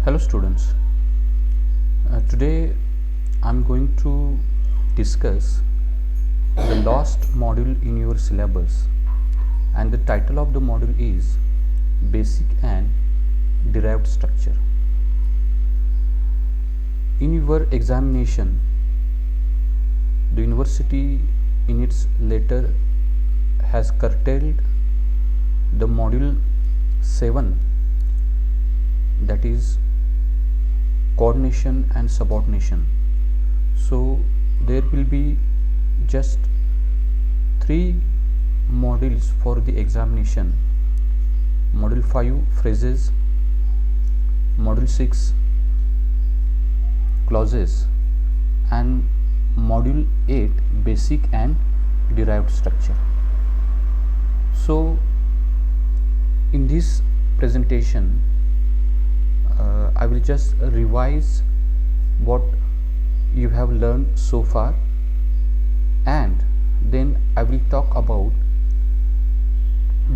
Hello students, today I'm going to discuss the last module in your syllabus, and the title of the module is Basic and Derived Structure. In your examination, the university in its letter has curtailed the module 7, that is coordination and subordination. So there will be just 3 modules for the examination: module 5 phrases, module 6 clauses, and module 8 basic and derived structure. So in this presentation I will just revise what you have learned so far, and then I will talk about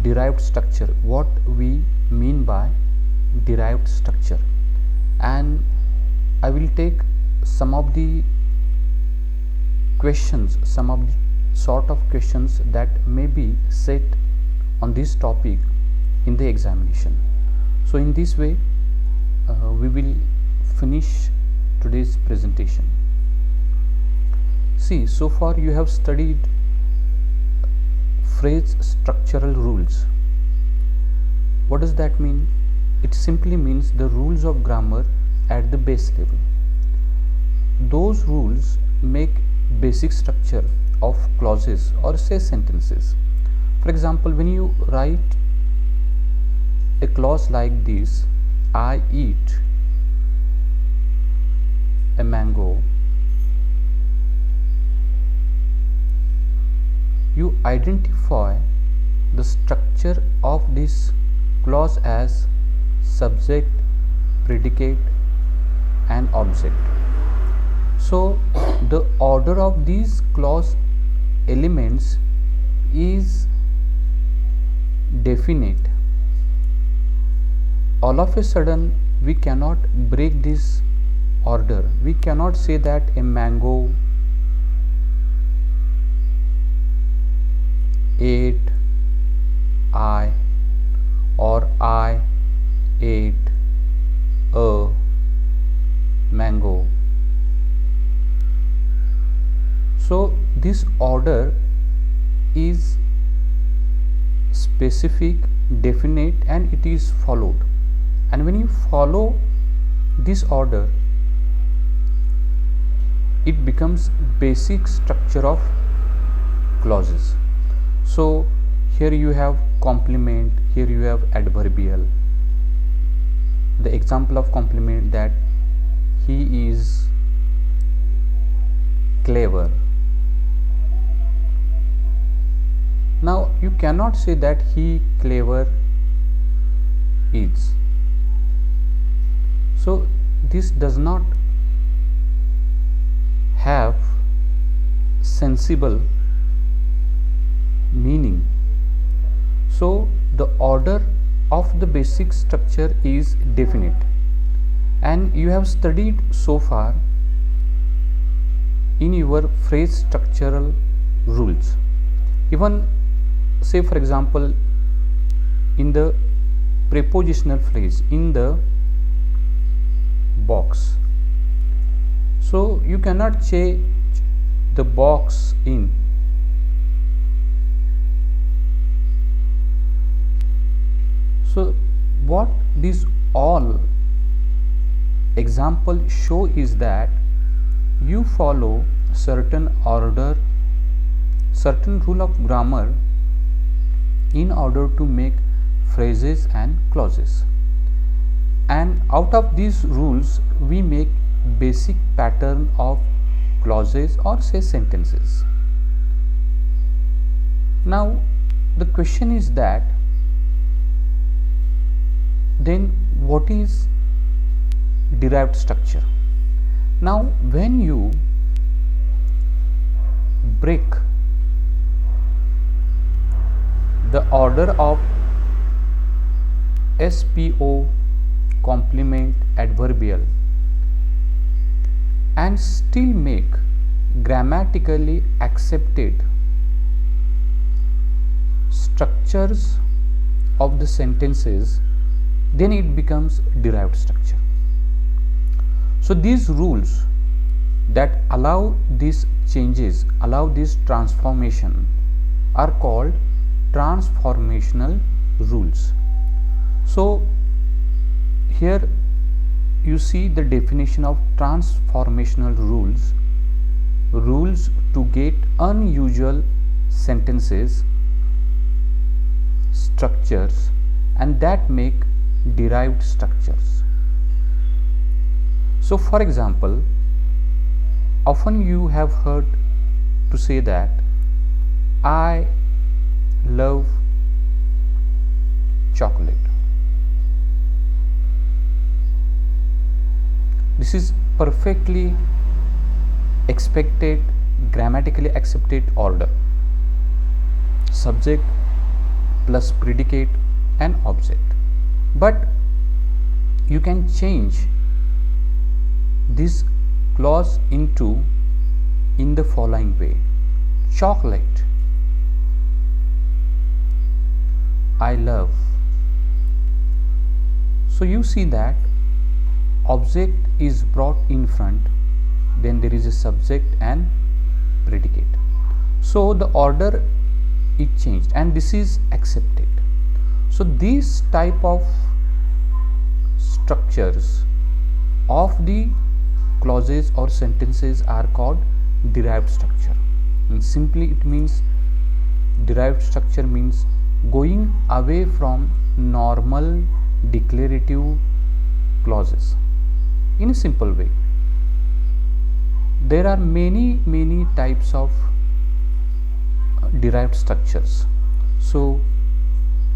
derived structure, what we mean by derived structure, and I will take some of the questions, some of the sort of questions that may be set on this topic in the examination. So in this way we will finish today's presentation. See, so far you have studied phrase structural rules. What does that mean? It simply means the rules of grammar at the base level. Those rules make basic structure of clauses or say sentences. For example, when you write a clause like this, I eat a mango, you identify the structure of this clause as subject, predicate, and object. So the order of these clause elements is definite. All of a sudden we cannot break this order. We cannot say that a mango ate I, or I ate a mango. So this order is specific, definite, and it is followed. And when you follow this order, it becomes basic structure of clauses. So here you have complement, here you have adverbial. The example of complement, that he is clever. Now you cannot say that he clever is. So this does not have sensible meaning. So the order of the basic structure is definite, and you have studied so far in your phrase structural rules. Even say, for example, in the prepositional phrase, in the box, so you cannot change the box in. So what these all example show is that you follow certain order, certain rule of grammar in order to make phrases and clauses, and out of these rules we make basic pattern of clauses or say sentences. Now the question is that then what is derived structure? Now when you break the order of SPO complement, adverbial, and still make grammatically accepted structures of the sentences, then it becomes derived structure. So these rules that allow these changes, allow this transformation, are called transformational rules. So here you see the definition of transformational rules: rules to get unusual sentences, structures, and that make derived structures. So for example, often you have heard to say that I love chocolate. This is perfectly expected, grammatically accepted order: subject plus predicate and object. But you can change this clause into in the following way: chocolate, I love. So you see that object is brought in front, then there is a subject and predicate. So the order is changed and this is accepted. So these type of structures of the clauses or sentences are called derived structure. And simply it means, derived structure means going away from normal declarative clauses. In a simple way, there are many types of derived structures. So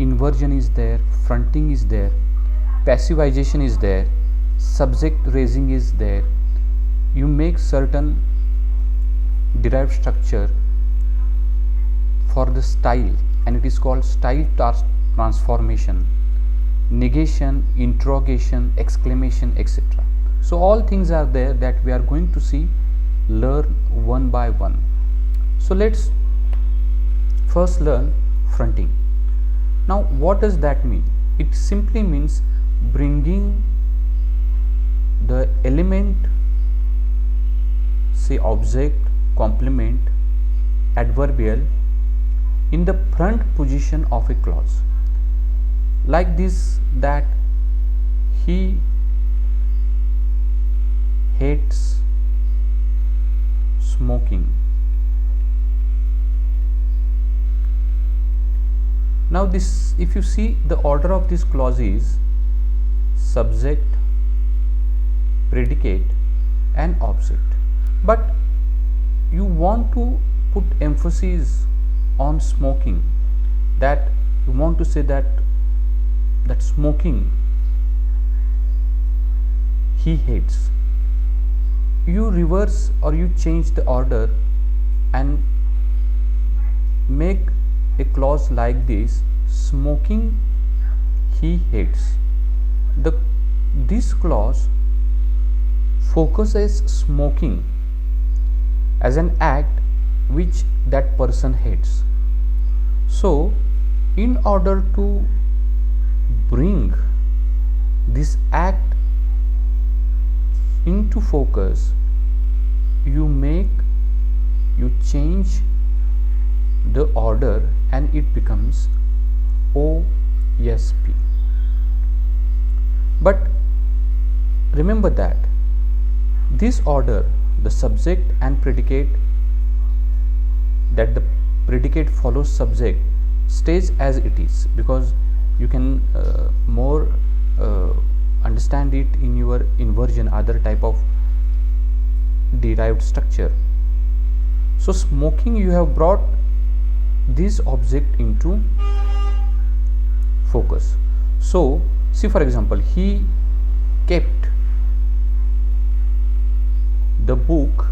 inversion is there, fronting is there, passivization is there, subject raising is there. You make certain derived structure for the style and it is called style transformation, negation, interrogation, exclamation, etc. So all things are there that we are going to see, learn one by one. So let's first learn fronting. Now what does that mean? It simply means bringing the element, say object, complement, adverbial, in the front position of a clause. Like this, that he hates smoking. Now this, if you see, the order of this clause is subject, predicate and object, but you want to put emphasis on smoking, that you want to say that smoking he hates. You reverse or you change the order and make a clause like this: smoking he hates. This clause focuses smoking as an act which that person hates. So in order to bring this act into focus, you change the order and it becomes OSP. But remember that this order, the subject and predicate, that the predicate follows subject, stays as it is, because you can more understand it in your inversion, other type of derived structure. So smoking, you have brought this object into focus. So see, for example, he kept the book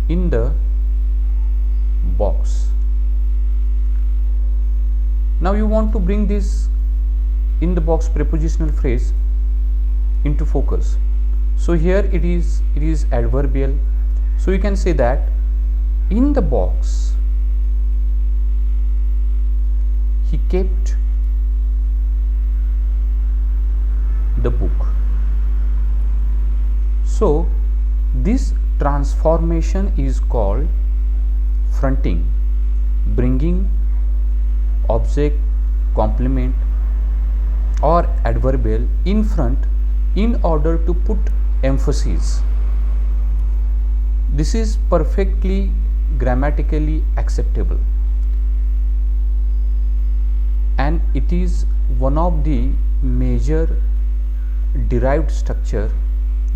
in the box. Now you want to bring this in the box prepositional phrase into focus. So here it is adverbial. So you can say that in the box he kept the book. So this transformation is called fronting, bringing object, complement or adverbial in front in order to put emphasis. This is perfectly grammatically acceptable, and it is one of the major derived structure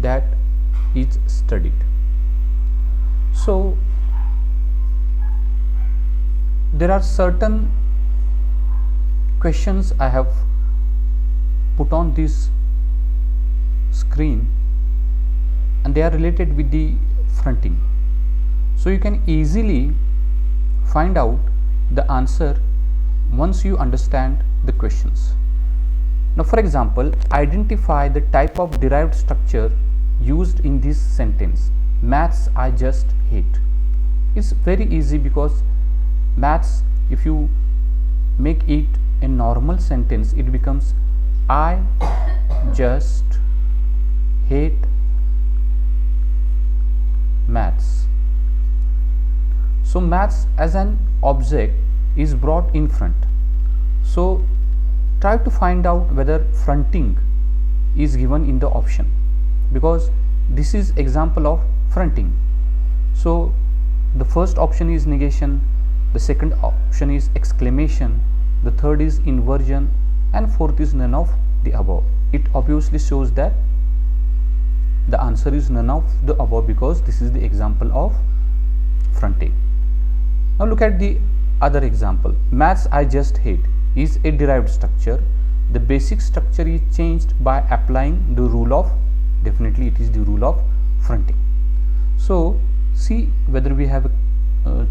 that is studied. So there are certain questions I have put on this screen, and they are related with the fronting. So you can easily find out the answer once you understand the questions. Now for example, identify the type of derived structure used in this sentence. Maths I just hate. It's very easy, because maths, if you make it a normal sentence, it becomes I just hate maths. So maths as an object is brought in front. So try to find out whether fronting is given in the option, because this is example of fronting. So the first option is negation, the second option is exclamation, the third is inversion, and fourth is none of the above. It obviously shows that the answer is none of the above, because this is the example of fronting. Now look at the other example. Maths I just hate is a derived structure. The basic structure is changed by applying the rule of, definitely it is the rule of fronting. So see whether we have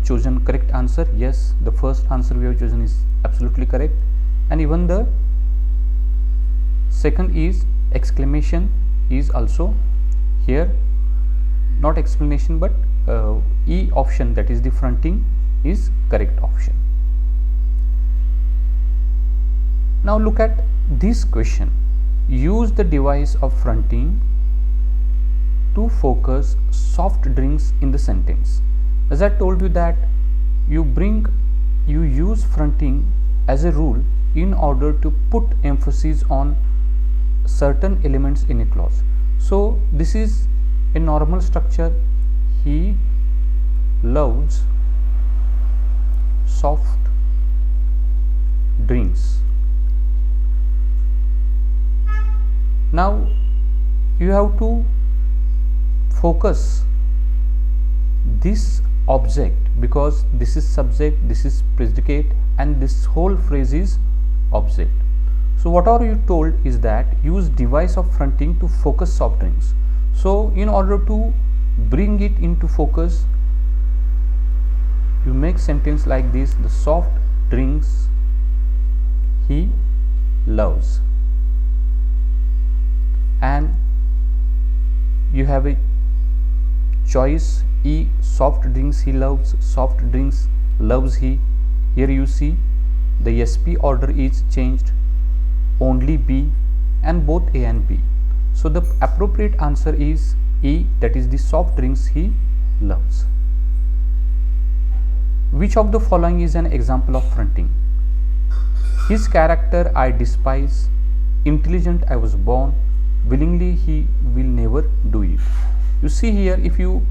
chosen correct answer. Yes, the first answer we have chosen is absolutely correct, and even the second is exclamation is also here, not explanation but E option, that is the fronting, is correct option. Now look at this question. Use the device of fronting to focus soft drinks in the sentence. As I told you that you use fronting as a rule in order to put emphasis on certain elements in a clause. So this is a normal structure. He loves soft drinks. Now you have to focus this object, because this is subject, this is predicate, and this whole phrase is object. So what are you told is that use device of fronting to focus soft drinks. So in order to bring it into focus, you make sentence like this: the soft drinks he loves, and you have a choice E, soft drinks he loves, soft drinks loves he. Here you see the SP order is changed, only B, and both A and B. So the appropriate answer is E, that is the soft drinks he loves. Which of the following is an example of fronting? His character I despise, intelligent I was born, willingly he will never do it. You see here, if you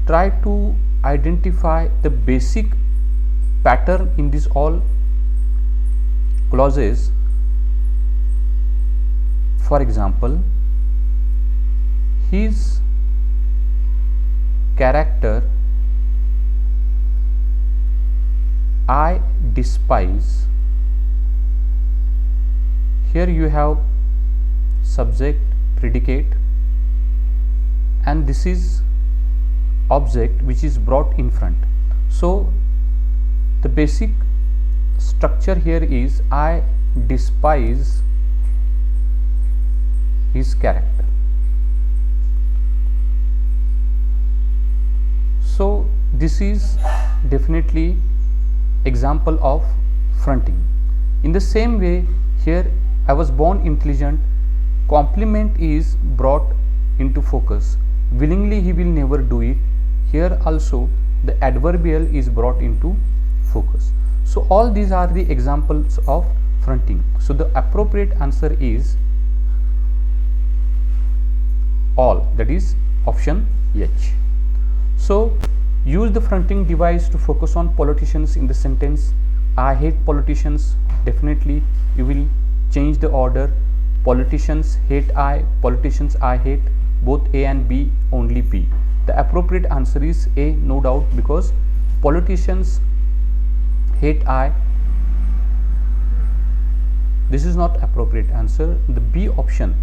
try to identify the basic pattern in this all clauses, for example, his character I despise. Here you have subject, predicate, and this is object which is brought in front. So the basic structure here is I despise his character. So this is definitely example of fronting. In the same way, here I was born intelligent, complement is brought into focus. Willingly he will never do it. Here also the adverbial is brought into focus. So all these are the examples of fronting. So the appropriate answer is all, that is option H. So use the fronting device to focus on politicians in the sentence. I hate politicians. Definitely you will change the order. Politicians hate I, politicians I hate. Both A and B, only B. The appropriate answer is A, no doubt, because politicians hate I. This is not appropriate answer. The B option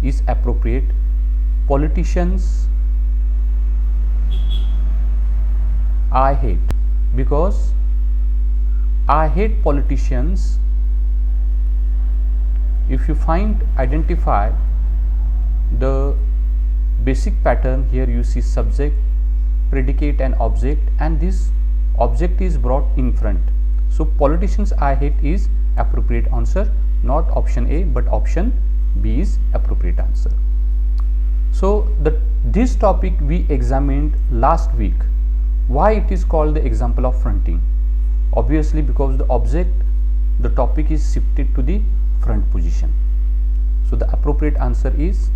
is appropriate. Politicians I hate, because I hate politicians. If you identify the basic pattern, here you see subject, predicate and object, and this object is brought in front. So politicians I hate is appropriate answer, not option A but option B is appropriate answer. So this topic we examined last week. Why it is called the example of fronting? Obviously because the topic is shifted to the front position. So the appropriate answer is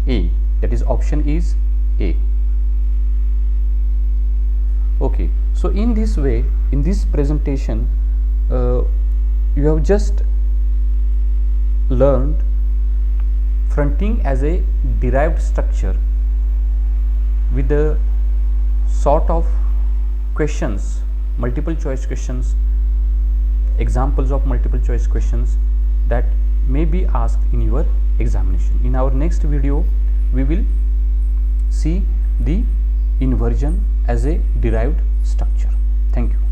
A, that is option is A. Okay, so in this way, in this presentation, you have just learned fronting as a derived structure with the sort of questions, multiple choice questions, examples of multiple choice questions that may be asked in your examination. In our next video, we will see the inversion as a derived structure. Thank you.